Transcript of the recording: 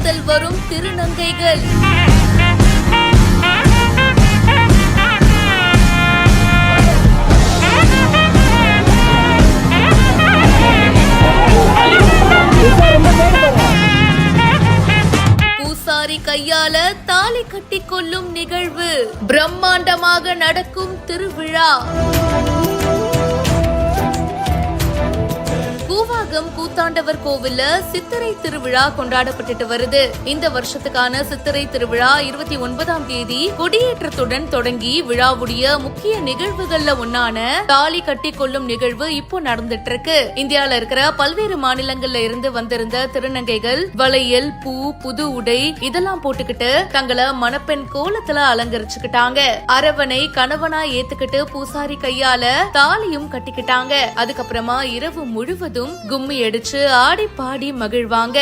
வாசல் வரும் திருநங்கைகள். பூசாரி கையால தாலி கட்டி கொள்ளும் நிகழ்வு. பிரம்மாண்டமாக நடக்கும் திருவிழா. கூவாகம் கூத்தாண்டவர் கோவில்ல சித்திரை திருவிழா கொண்டாடப்பட்டு வருது. இந்த வருஷத்துக்கான சித்திரை திருவிழா 29ஆம் தேதி கொடியேற்றத்துடன் தொடங்கி விழாவுடைய முக்கிய நிகழ்வுகள்ல ஒன்னான தாலி கட்டி கொள்ளும் நிகழ்வு இப்போ நடந்துட்டு இருக்கு. இந்தியால இருக்கிற பல்வேறு மாநிலங்கள்ல இருந்து வந்திருந்த திருநங்கைகள் வளையல், பூ, புது உடை இதெல்லாம் போட்டுக்கிட்டு தங்களை மணப்பெண் கோலத்துல அலங்கரிச்சுக்கிட்டாங்க. அரவணை கணவனா ஏத்துக்கிட்டு பூசாரி கையால தாலியும் கட்டிக்கிட்டாங்க. அதுக்கப்புறமா இரவு முழுவதும் கும்மி அடிச்சு ஆடி பாடி மகிழ்வாங்க.